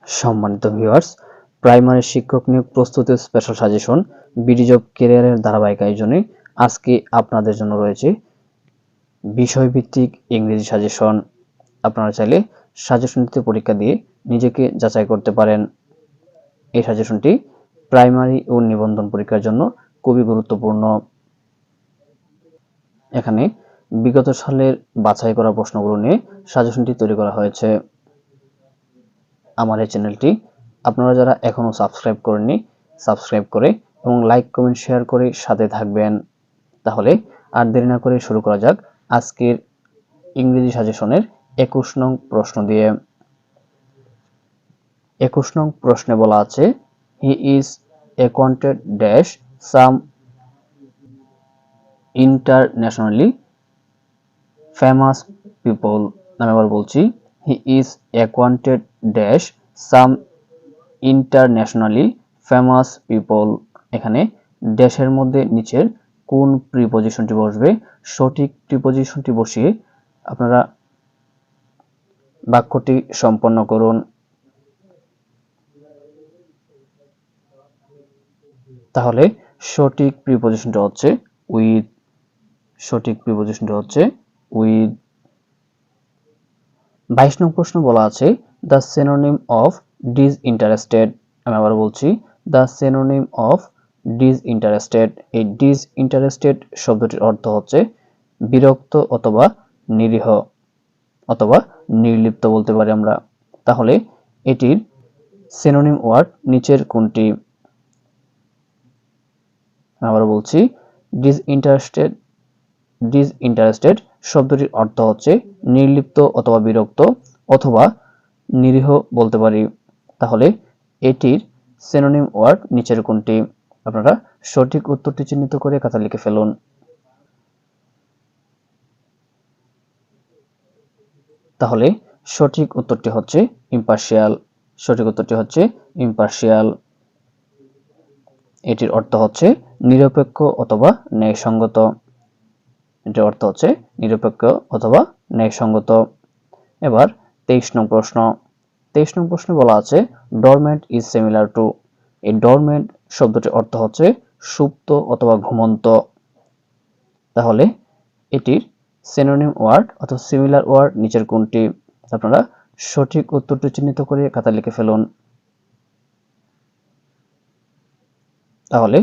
সম্মানিত viewers, primary শিক্ষক নিয়োগ প্রস্তুতি স্পেশাল সাজেশন বিডি জব ক্যারিয়ারের ধারাবাহিক আয়োজনে আজকে আপনাদের জন্য রয়েছে বিষয়ভিত্তিক ইংরেজি সাজেশন। আপনারা চাইলে সাজেশনটিতে পরীক্ষা দিয়ে নিজেকে যাচাই করতে পারেন। এই সাজেশনটি প্রাইমারি ও নিবন্ধন পরীক্ষার জন্য খুবই গুরুত্বপূর্ণ। এখানে বিগত সালের বাছাই করা প্রশ্নগুলো নিয়ে সাজেশনটি তৈরি করা হয়েছে। আমার এই চ্যানেলটি আপনারা যারা এখনো সাবস্ক্রাইব করেননি, সাবস্ক্রাইব করে এবং লাইক কমেন্ট শেয়ার করে সাথে থাকবেন। তাহলে আর দেরি না করে শুরু করা যাক আজকের ইংরেজি সাজেশনের 21 নং প্রশ্ন দিয়ে। 21 নং প্রশ্নে বলা আছে, he is acquainted dash some internationally famous people. আমি আবার বলছি, he is acquainted dash some internationally famous people. এখানে ড্যাশের মধ্যে নিচের কোন প্রিপজিশনটি বসবে, সঠিক প্রিপজিশনটি বসিয়ে আপনারা বাক্যটি সম্পন্ন করুন। তাহলে সঠিক প্রিপজিশনটা হচ্ছে উইথ। সঠিক প্রিপজিশনটা হচ্ছে উইথ। 22 নং প্রশ্ন বলা আছে, দ্য সিনোনিম অফ ডিসইন্টারেস্টেড। আমি আবার বলছি, দ্য সিনোনিম অফ ডিসইন্টারেস্টেড। এই ডিসইন্টারেস্টেড শব্দটির অর্থ হচ্ছে বিরক্ত অথবা নিরীহ অথবা নির্লিপ্ত বলতে পারি আমরা। তাহলে এটির সিনোনিম ওয়ার্ড নিচের কোনটি? আবার বলছি, ডিসইন্টারেস্টেড। ডিসইন্টারেস্টেড শব্দটির অর্থ হচ্ছে নির্লিপ্ত অথবা বিরক্ত অথবা নিরীহ বলতে পারি। তাহলে এটির সিনোনিম ওয়ার্ড নিচের কোনটি? আপনারা সঠিক উত্তরটি চিহ্নিত করে খাতা লিখে ফেলুন। তাহলে সঠিক উত্তরটি হচ্ছে ইম্পার্শিয়াল। সঠিক উত্তরটি হচ্ছে ইম্পার্শিয়াল। এটির অর্থ হচ্ছে নিরপেক্ষ অথবা ন্যায়সঙ্গত। এটির অর্থ হচ্ছে নিরপেক্ষ অথবা ন্যায়সঙ্গত। এবার 23 নং প্রশ্ন। 23 নং প্রশ্নে বলা আছে, ডরমেন্ট ইজ সিমিলার টু। এই ডরমেন্ট শব্দটির অর্থ হচ্ছে সুপ্ত অথবা ঘুমন্ত। তাহলে এটির সিনোনিম ওয়ার্ড অথবা সিমিলার ওয়ার্ড নিচের কোনটি? আপনারা সঠিক উত্তরটি চিহ্নিত করে খাতা লিখে ফেলুন। তাহলে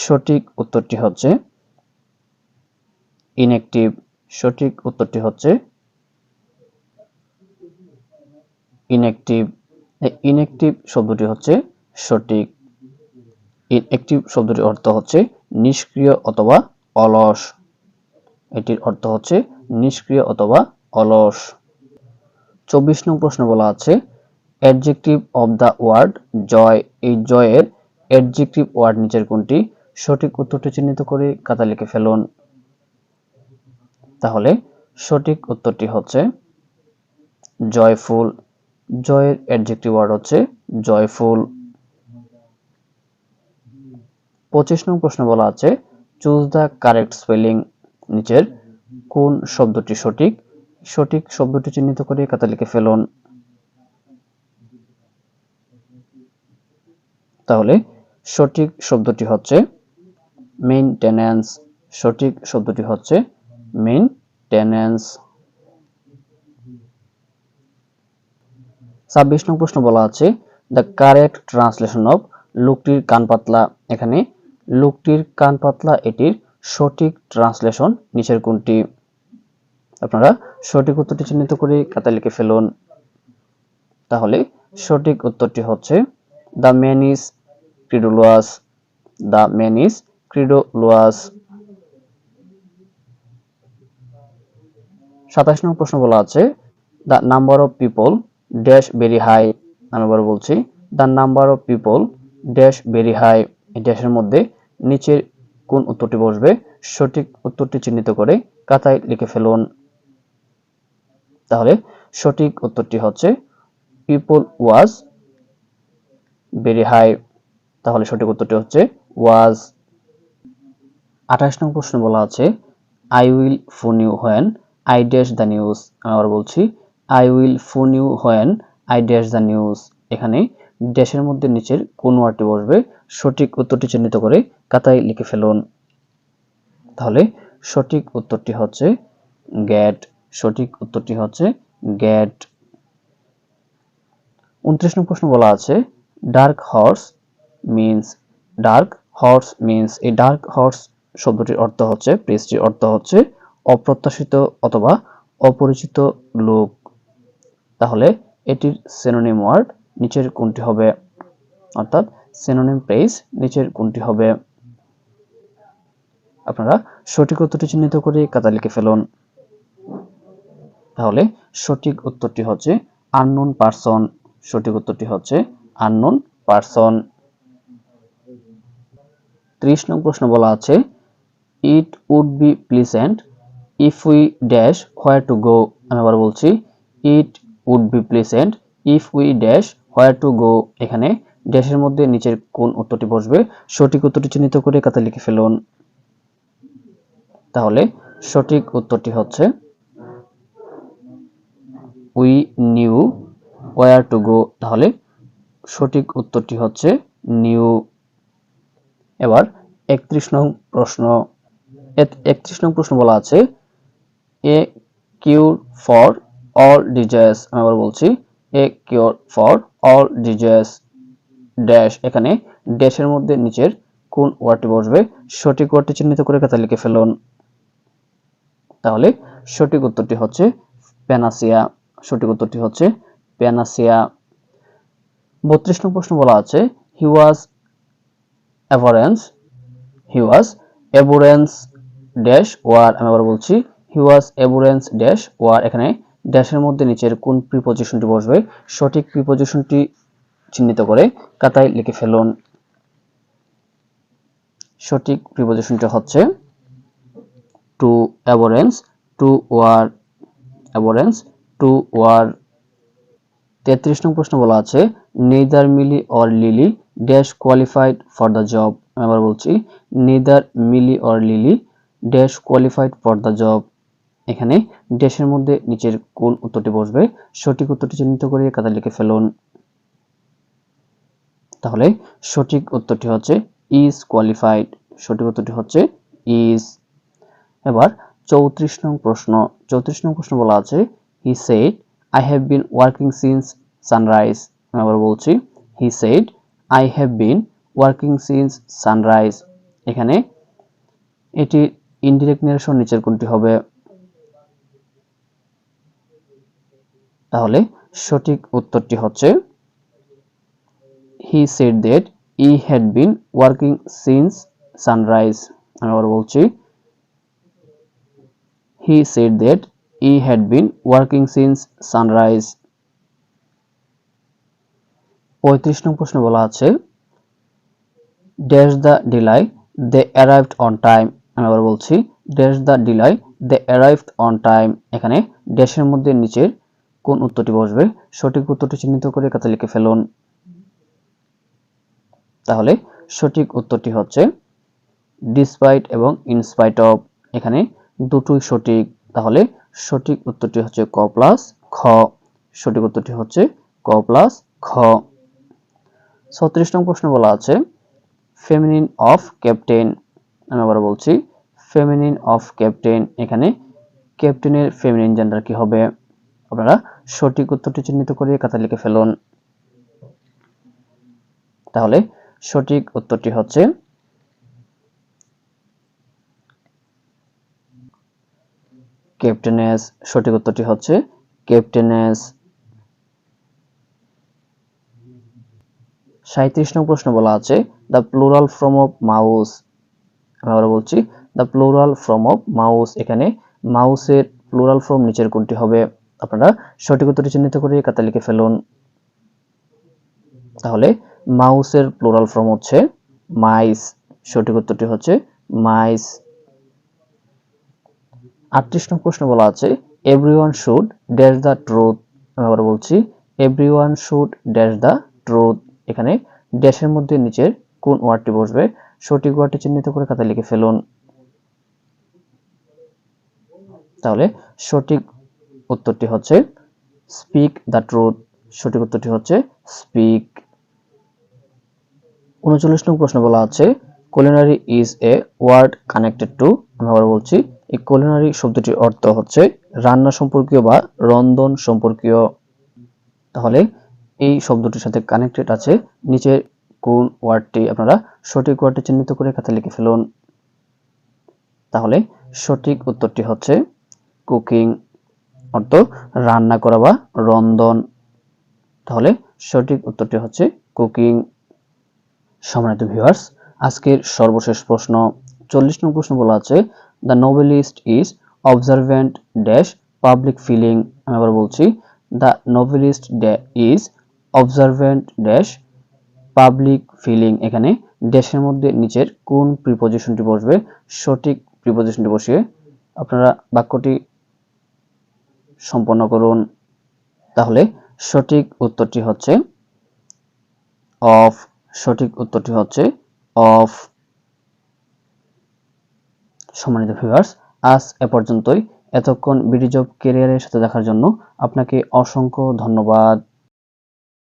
সঠিক উত্তরটি হচ্ছে ইনঅ্যাক্টিভ। সঠিক উত্তরটি হচ্ছে ইনঅ্যাক্টিভ। ইনঅ্যাক্টিভ শব্দটি হচ্ছে সঠিক। ইনঅ্যাক্টিভ শব্দটির অর্থ হচ্ছে নিষ্ক্রিয় অথবা অলস। এটির অর্থ হচ্ছে নিষ্ক্রিয় অথবা অলস। 24 নং প্রশ্ন বলা আছে, অ্যাডজেক্টিভ অফ দ্য ওয়ার্ড জয়। এই জয়ের অ্যাডজেক্টিভ ওয়ার্ড নিচের কোনটি? সঠিক উত্তরটি চিহ্নিত করে খাতা লিখে ফেলুন। তাহলে সঠিক উত্তরটি হচ্ছে জয়ফুল। জয়ের অ্যাডজেক্টিভ ওয়ার্ড হচ্ছে জয়ফুল। 25 নং প্রশ্ন বলা আছে, চুজ দ্য কারেক্ট স্পেলিং। নিচের কোন শব্দটি সঠিক? সঠিক শব্দটি চিহ্নিত করে খাতা লিখে ফেলুন। তাহলে সঠিক শব্দটি হচ্ছে মেইনটেনেন্স। সঠিক শব্দটি হচ্ছে মেইনটেনেন্স। 26 নং প্রশ্ন বলা আছে, দ্য কারেক্ট ট্রান্সলেশন অফ লোকটির কান পাতলা। এখানে লোকটির কান পাতলা এটির সঠিক ট্রান্সলেশন নিচের কোনটি? আপনারা সঠিক উত্তরটি চিহ্নিত করে খাতা লিখে ফেলুন। তাহলে সঠিক উত্তরটি হচ্ছে the man is credulous. The man is credulous. 27 নং প্রশ্ন বলা আছে, the number of people dash very high. আমি আবার বলছি, the number of people dash very high. এই ড্যাশের মধ্যে নিচের কোন উত্তরটি বসবে? সঠিক উত্তরটি চিহ্নিত করে খাতায় লিখে ফেলুন। তাহলে সঠিক উত্তরটি হচ্ছে পিপল ওয়াজ ভেরি হাই। তাহলে সঠিক উত্তরটি হচ্ছে ওয়াজ। 28 নং প্রশ্ন বলা আছে, I will phone you when I dash the news. আমি আবার বলছি, I will phone you when I dash the news. এখানে ড্যাশের মধ্যে নিচের কোন ওয়ার্ডটি বসবে সঠিক উত্তরটি চিহ্নিত করে খাতায় লিখে ফেলুন। তাহলে সঠিক উত্তরটি হচ্ছে গেট। সঠিক উত্তরটি হচ্ছে গেট। 29 নং প্রশ্ন বলা আছে ডার্ক হর্স মিন্স এই ডার্ক হর্স শব্দটির অর্থ হচ্ছে প্রেসটির অর্থ হচ্ছে অপ্রত্যাশিত অথবা অপরিচিত লোক। তাহলে এটির সিনোনিম ওয়ার্ড নিচের কোনটি হবে, অর্থাৎ সিনোনিম প্রেস নিচের কোনটি হবে? আপনারা সঠিক উত্তরটি চিহ্নিত করে খাতায় লিখে ফেলুন। তাহলে সঠিক উত্তরটি হচ্ছে আননোন পারসন। সঠিক উত্তরটি হচ্ছে আননোন পারসন। 30 নং প্রশ্ন বলা আছে it would be pleasant if we dash where to go. আমি আবার বলছি it would be pleasant if we dash where to go. এখানে ড্যাশের মধ্যে নিচের কোন উত্তরটি বসবে সঠিক উত্তরটি চিহ্নিত করে খাতায় লিখে ফেলুন। তাহলে সঠিক উত্তরটি হচ্ছে we knew where to go. তাহলে সঠিক উত্তরটি হচ্ছে নিউ। এবার 31 নং প্রশ্ন। 31 নং প্রশ্ন বলা আছে এ কিউর ফর অল ডিজিজ। আমি আবার বলছি এ কিউর ফর অল ডিজিজ ড্যাশ। এখানে ড্যাশের মধ্যে নিচের কোন ওয়ার্ডটি বসবে সঠিক ওয়ার্ডটি চিহ্নিত করে খাতায় লিখে ফেলুন। তাহলে সঠিক উত্তরটি হচ্ছে প্যানাসিয়া। সঠিক উত্তরটি হচ্ছে প্যানাসিয়া। 32 নং প্রশ্ন বলা আছে হি ওয়াজ অ্যাবুরেন্স ড্যাশ ওয়ার। আমি আবার বলছি হি ওয়াজ অ্যাবুরেন্স ড্যাশ ওয়ার। এখানে ড্যাশের মধ্যে নিচের কোন প্রিপজিশনটি বসবে সঠিক প্রিপজিশনটি চিহ্নিত করে খাতায় লিখে ফেলুন। সঠিক প্রিপজিশনটি হচ্ছে to abhorrence to war. Abhorrence to war. 33 নং প্রশ্ন বলা আছে neither Milly or Lily dash qualified for the job. আমি আবার বলছি neither Milly or Lily dash qualified for the job. এখানে ড্যাশের মধ্যে নিচের কোন উত্তরটি বসবে সঠিক উত্তরটি চিহ্নিত করে খাতায় লিখে ফেলুন। তাহলে সঠিক উত্তরটি হচ্ছে ইজ কোয়ালিফাইড। সঠিক উত্তরটি হচ্ছে ইজ। এবার 34 নং প্রশ্ন। 34 নং প্রশ্ন বলা আছে he said I have been working since sunrise. আমি আবার বলছি he said I have been working since sunrise. এখানে এটি ইনডিরেক্ট নেরেশন নিচের কোনটি হবে? তাহলে সঠিক উত্তরটি হচ্ছে he said that he had been working since sunrise. আমি আবার বলছি he said that he had been working since sunrise. 35 নং প্রশ্ন বলা আছে dash the delay they arrived on time. আমি আবার বলছি dash the delay they arrived on time. এখানে ড্যাশের মধ্যে নিচের কোন উত্তরটি বসবে সঠিক উত্তরটি চিহ্নিত করে খাতায় লিখে ফেলুন। তাহলে সঠিক উত্তরটি হচ্ছে ডিসপাইট এবং ইনস্পাইট অফ। এখানে দুটোই সঠিক। তাহলে সঠিক উত্তরটি হচ্ছে ক প্লাস খ। সঠিক উত্তরটি হচ্ছে ক প্লাস খ। 36 নং প্রশ্ন বলা আছে ফেমিনিন অফ ক্যাপ্টেন। আমি আবার বলছি ফেমিনিন অফ ক্যাপ্টেন। এখানে ক্যাপ্টেনের ফেমিনিন জেন্ডার কি হবে? আপনারা সঠিক উত্তরটি চিহ্নিত করে খাতায় লিখে ফেলুন। তাহলে সঠিক উত্তরটি হচ্ছে ক্যাপ্টেনেস। সঠিক উত্তরটি হচ্ছে ক্যাপ্টেনেস। 37 নং প্রশ্ন বলা আছে the plural form of mouse. আমরা বলছি the plural form of mouse. এখানে মাউসের প্লুরাল ফর্ম নিচের কোনটি হবে? আপনারা সঠিক উত্তরটি চিহ্নিত করে খাতায় লিখে ফেলুন। তাহলে মাউসের প্লুরাল ফর্ম হচ্ছে মাইস। সঠিক উত্তরটি হচ্ছে মাইস। 38 নং প্রশ্ন বলা আছে everyone should dash the truth. আমি আবার বলছি everyone should dash the truth. এখানে ড্যাশের মধ্যে নিচের কোন ওয়ার্ডটি বসবে সঠিক ওয়ার্ডটি চিহ্নিত করে খাতায় লিখে ফেলুন। তাহলে সঠিক উত্তরটি হচ্ছে স্পিক দ্য ট্রুথ। সঠিক উত্তরটি হচ্ছে স্পিক। 39 নং প্রশ্ন বলা আছে culinary is a word connected to, আমি আবার বলছি, এই কুলিনারি শব্দটির অর্থ হচ্ছে রান্না সম্পর্কীয় বা রন্ধন সম্পর্কীয়। তাহলে এই শব্দটির সাথে কানেক্টেড আছে নিচের কোন ওয়ার্ডটি, আপনারা সঠিক ওয়ার্ডটি চিহ্নিত করে খাতায় লিখে ফেলুন। তাহলে সঠিক উত্তরটি হচ্ছে কুকিং, অর্থ রান্না করা বা রন্ধন। তাহলে সঠিক উত্তরটি হচ্ছে কুকিং। সম্মানিত ভিউয়ার্স, আজকের সর্বশেষ প্রশ্ন 40 নং প্রশ্ন বলা আছে the novelist is observant dash public feeling, আমি আবার বলছি, the novelist is observant dash public feeling. এখানে ড্যাশের মধ্যে নিচের কোন প্রিপজিশনটি বসবে, সঠিক প্রিপজিশনটি বসিয়ে আপনারা বাক্যটি সম্পন্ন করুন। তাহলে সঠিক উত্তরটি হচ্ছে অফ, সঠিক উত্তরটি হচ্ছে অফ। সম্মানিত ভিউয়ার্স, আজ এ পর্যন্তই। এতক্ষণ বিডি জব ক্যারিয়ারের সাথে দেখার জন্য আপনাকে অসংখ্য ধন্যবাদ।